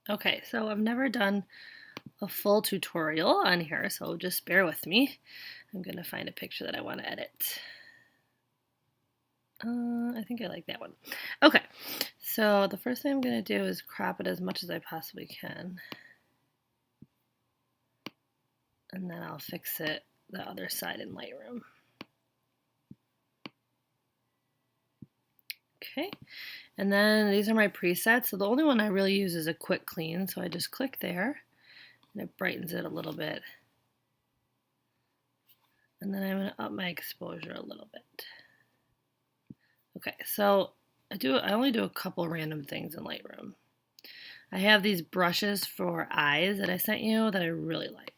Okay, so I've never done a full tutorial on here, so just bear with me. I'm going to find a picture that I want to edit. I think I like that one. Okay, so the first thing I'm going to do is crop it as much as I possibly can. And then I'll fix it the other side in Lightroom. Okay, and then these are my presets. So the only one I really use is a quick clean. So I just click there and it brightens it a little bit. And then I'm going to up my exposure a little bit. Okay, so I only do a couple random things in Lightroom. I have these brushes for eyes that I sent you that I really like.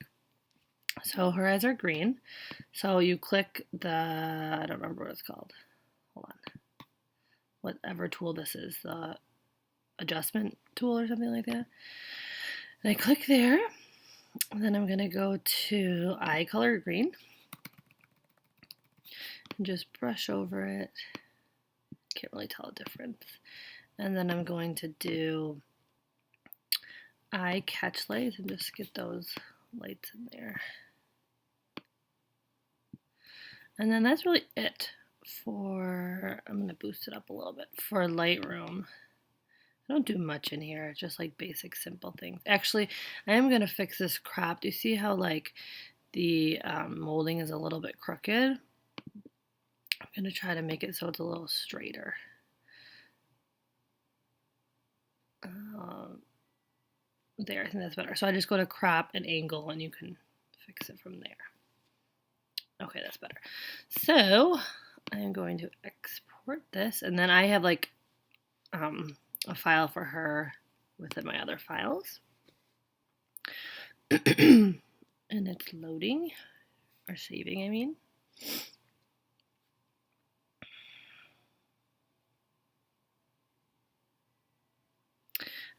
So her eyes are green. So you click the, I don't remember what it's called. Hold on. Whatever tool this is, the adjustment tool or something like that. And I click there. And then I'm going to go to eye color green. And just brush over it. Can't really tell a difference. And then I'm going to do eye catch lights and just get those lights in there. And then that's really it for, I'm going to boost it up a little bit, for Lightroom. I don't do much in here, it's just like basic simple things. Actually, I am going to fix this crop. Do you see how like the molding is a little bit crooked? I'm going to try to make it so it's a little straighter. There, I think that's better. So I just go to crop and angle and you can fix it from there. Okay, that's better. So I'm going to export this, and then I have like a file for her within my other files. And it's loading, or saving, I mean.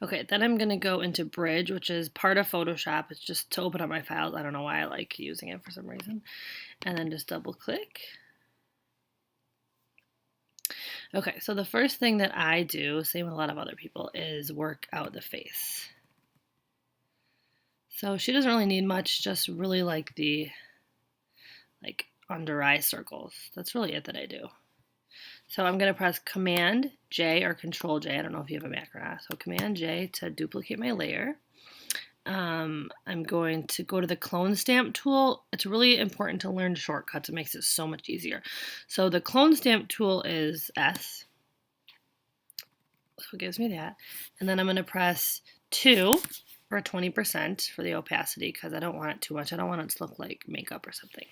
Okay, then I'm going to go into Bridge, which is part of Photoshop. It's just to open up my files. I don't know why I like using it for some reason. And then just double click. Okay, so the first thing that I do, same with a lot of other people, is work out the face. So she doesn't really need much, just really like the under eye circles. That's really it that I do. So I'm going to press Command J or Control J. I don't know if you have a Mac or not. So Command J to duplicate my layer. I'm going to go to the clone stamp tool. It's really important to learn shortcuts. It makes it so much easier. So the clone stamp tool is S. So it gives me that. And then I'm going to press 2 for 20% for the opacity because I don't want it too much. I don't want it to look like makeup or something.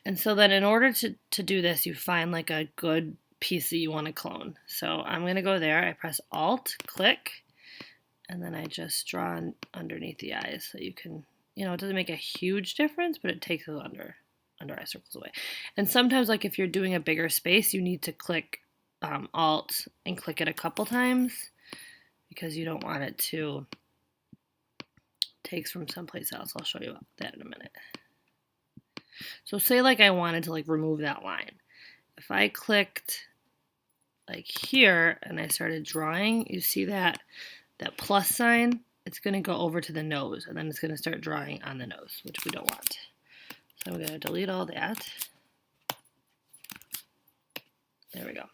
And so then in order to do this, you find like a good piece that you want to clone. So I'm going to go there. I press Alt, click, and then I just draw underneath the eyes so you can, it doesn't make a huge difference, but it takes those under eye circles away. And sometimes, like if you're doing a bigger space, you need to click Alt and click it a couple times because you don't want it to takes from someplace else. I'll show you that in a minute. So say like I wanted to like remove that line. If I clicked like here and I started drawing, you see that plus sign, it's going to go over to the nose and then it's going to start drawing on the nose, which we don't want. So I'm going to delete all that. There we go.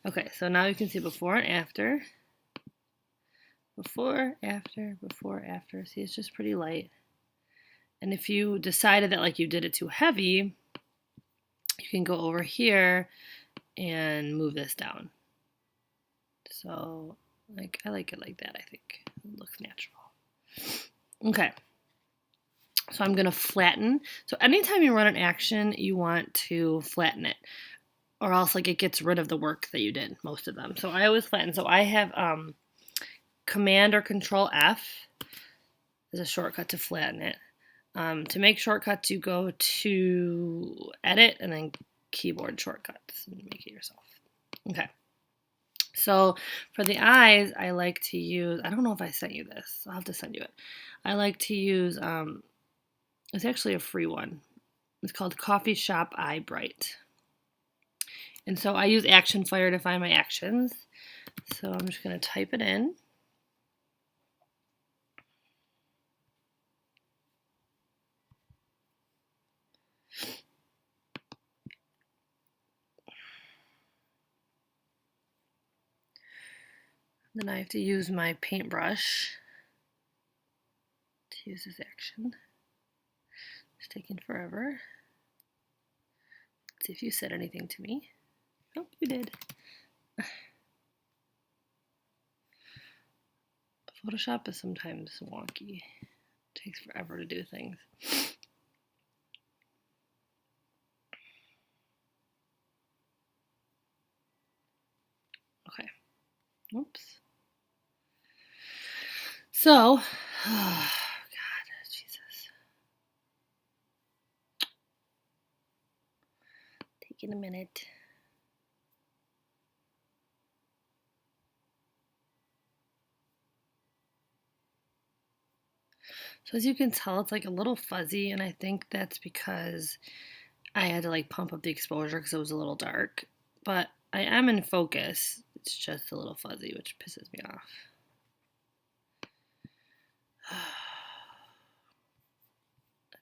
Okay, so now you can see before and after. Before, after, before, after. See, it's just pretty light. And if you decided that like you did it too heavy, you can go over here and move this down. So like I like it like that, I think. It looks natural. Okay. So I'm going to flatten. So anytime you run an action, you want to flatten it. Or else like it gets rid of the work that you did, most of them. So I always flatten. So I have Command or Control F is a shortcut to flatten it. To make shortcuts, you go to Edit and then Keyboard Shortcuts and make it yourself. Okay. So for the eyes, I like to use, I don't know if I sent you this. I'll have to send you it. I like to use, it's actually a free one. It's called Coffee Shop Eye Bright. And so I use Action Fire to find my actions. So I'm just going to type it in. Then I have to use my paintbrush to use this action. It's taking forever. Let's see if you said anything to me. Oh, you did. Photoshop is sometimes wonky. It takes forever to do things. Okay. Oops. So, oh God, Jesus. Taking a minute. So as you can tell, it's like a little fuzzy, and I think that's because I had to like pump up the exposure because it was a little dark. But I am in focus. It's just a little fuzzy, which pisses me off. I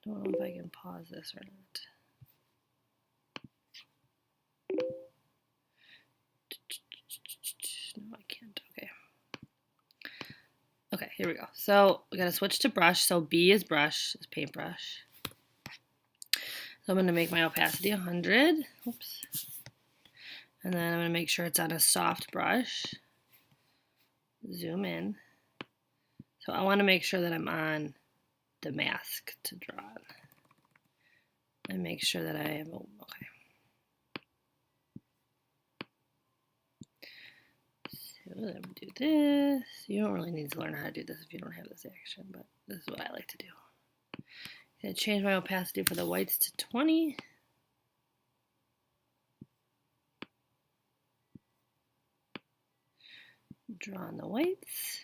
don't know if I can pause this or not. No, I can't. Okay. Okay, here we go. So we gotta switch to brush. So B is brush, is paintbrush. So I'm gonna make my opacity 100. Oops. And then I'm gonna make sure it's on a soft brush. Zoom in. So I want to make sure that I'm on the mask to draw on. And make sure that I have, okay. So let me do this. You don't really need to learn how to do this if you don't have this action, but this is what I like to do. I'm going to change my opacity for the whites to 20. Draw on the whites.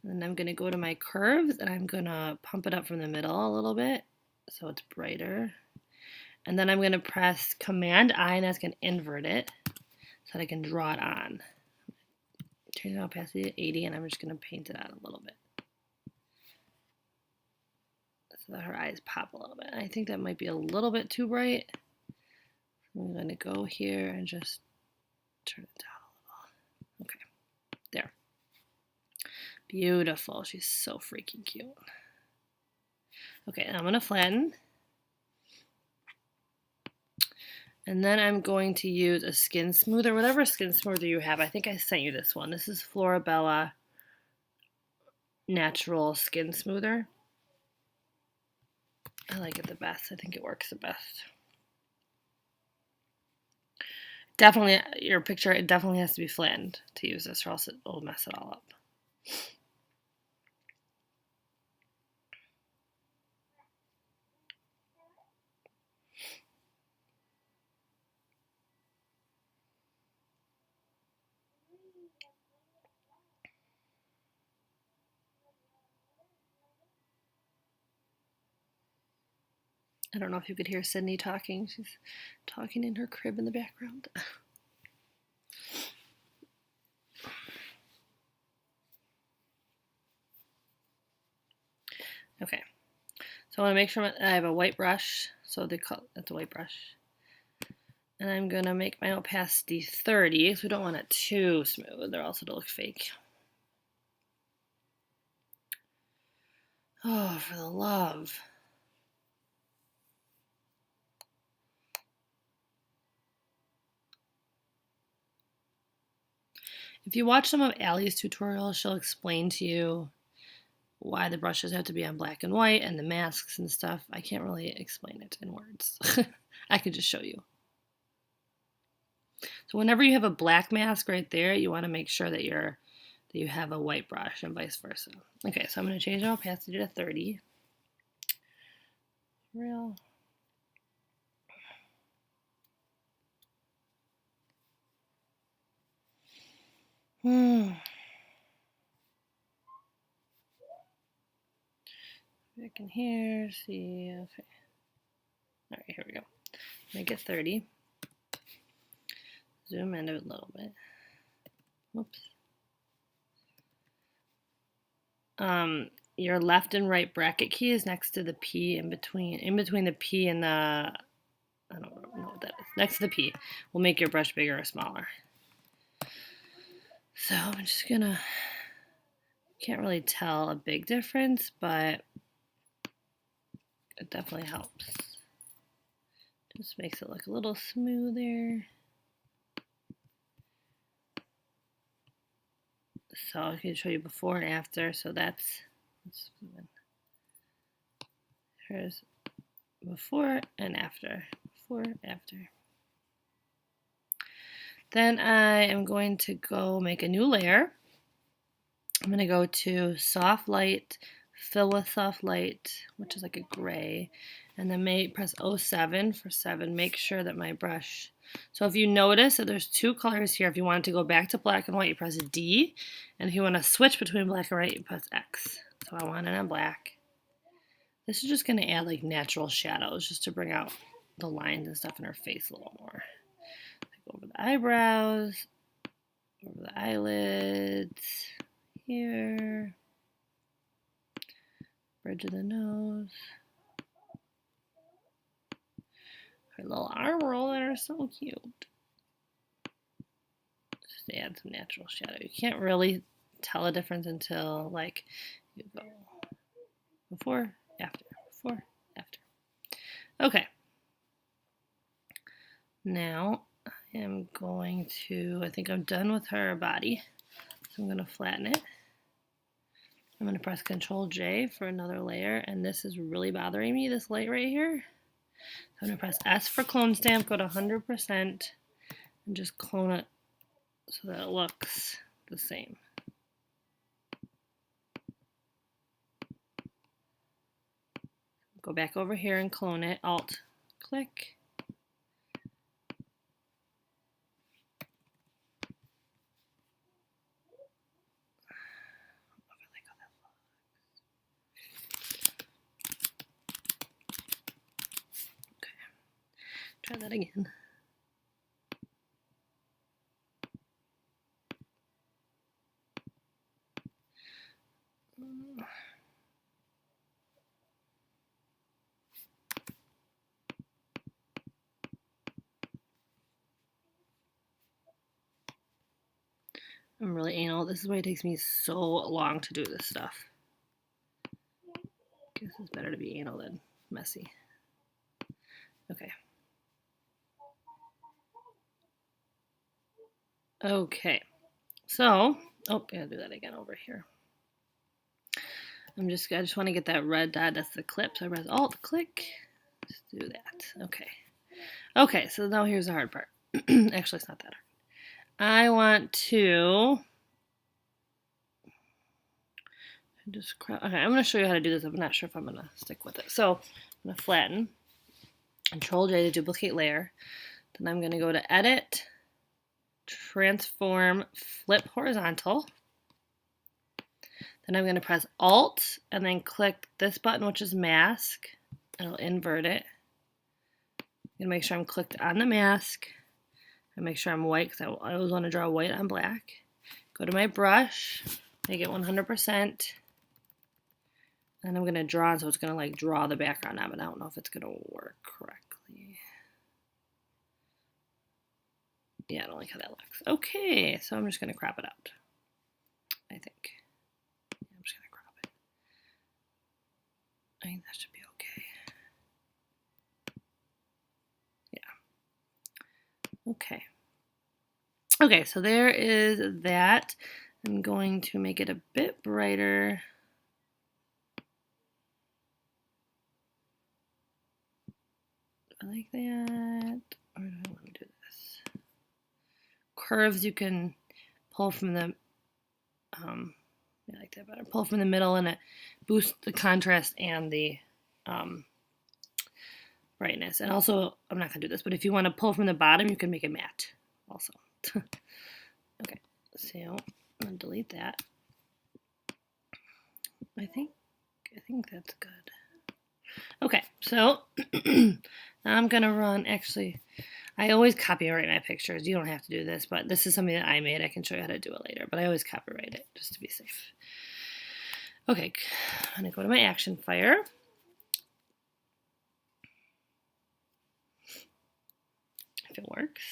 And then I'm going to go to my curves and I'm going to pump it up from the middle a little bit so it's brighter. And then I'm going to press Command I and that's going to invert it so that I can draw it on. Change the opacity to 80 and I'm just going to paint it out a little bit. So that her eyes pop a little bit. I think that might be a little bit too bright. I'm going to go here and just turn it down a little. Okay, there. Beautiful. She's so freaking cute. Okay, and I'm going to flatten. And then I'm going to use a skin smoother, whatever skin smoother you have. I think I sent you this one. This is Florabella Natural Skin Smoother. I like it the best. I think it works the best. Definitely, your picture, it definitely has to be flattened to use this or else it will mess it all up. I don't know if you could hear Sydney talking. She's talking in her crib in the background. Okay, so I want to make sure I have a white brush. So that's a white brush. And I'm going to make my opacity 30 because we don't want it too smooth or else it'll look fake. Oh, for the love. If you watch some of Allie's tutorials, she'll explain to you why the brushes have to be on black and white and the masks and stuff. I can't really explain it in words. I could just show you. So whenever you have a black mask right there, you want to make sure that you have a white brush and vice versa. Okay, so I'm going to change my opacity to 30. Real. Back in here, see, okay. All right, here we go. Make it 30. Zoom in a little bit. Whoops. Your left and right bracket key is next to the P in between the P and the, I don't know what that is. Next to the P will make your brush bigger or smaller. So I'm just gonna, can't really tell a big difference, but it definitely helps. Just makes it look a little smoother. So I can show you before and after. So here's before and after. Before, after. Then I am going to go make a new layer. I'm going to go to soft light, fill with soft light, which is like a gray, and then press 07 for 7. Make sure that my brush, so if you notice that there's two colors here, if you want it to go back to black and white, you press D, and if you want to switch between black and white, you press X. So I want it on black. This is just going to add like natural shadows just to bring out the lines and stuff in her face a little more. Like over the eyebrows, over the eyelids, here, bridge of the nose. Her little arm roll that are so cute. Just add some natural shadow. You can't really tell a difference until like you go before, after, before, after. Okay. Now I am going to, I think I'm done with her body. So I'm going to flatten it. I'm going to press Control J for another layer, and this is really bothering me, this light right here. So I'm going to press S for clone stamp, go to 100%, and just clone it so that it looks the same. Go back over here and clone it, Alt, click. Try that again. I'm really anal. This is why it takes me so long to do this stuff. Guess it's better to be anal than messy. Okay. Okay. So, oh, I gotta do that again over here. I just want to get that red dot. That's the clip. So I press Alt, click. Just do that. Okay. Okay, so now here's the hard part. Actually, it's not that hard. I want to just okay, I'm going to show you how to do this. I'm not sure if I'm going to stick with it. So I'm going to flatten, Control J to duplicate layer. Then I'm going to go to Edit, Transform, Flip Horizontal. Then I'm going to press Alt and then click this button, which is Mask. It'll invert it. I'm going to make sure I'm clicked on the mask. And make sure I'm white because I always want to draw white on black. Go to my brush, make it 100%. And I'm going to draw, so it's going to like draw the background on, but I don't know if it's going to work correctly. Yeah, I don't like how that looks. Okay, so I'm just going to crop it out, I think. Yeah, I'm just going to crop it. I think that should be okay. Yeah. Okay. Okay, so there is that. I'm going to make it a bit brighter. I like that. Or do I want to do this? Curves you can pull from the, I like that better. Pull from the middle and it boosts the contrast and the brightness. And also, I'm not going to do this, but if you want to pull from the bottom, you can make it matte also. Okay, so I'm going to delete that. I think that's good. Okay, so now I'm going to run, actually, I always copyright my pictures. You don't have to do this, but this is something that I made. I can show you how to do it later, but I always copyright it just to be safe. Okay, I'm going to go to my action fire. If it works.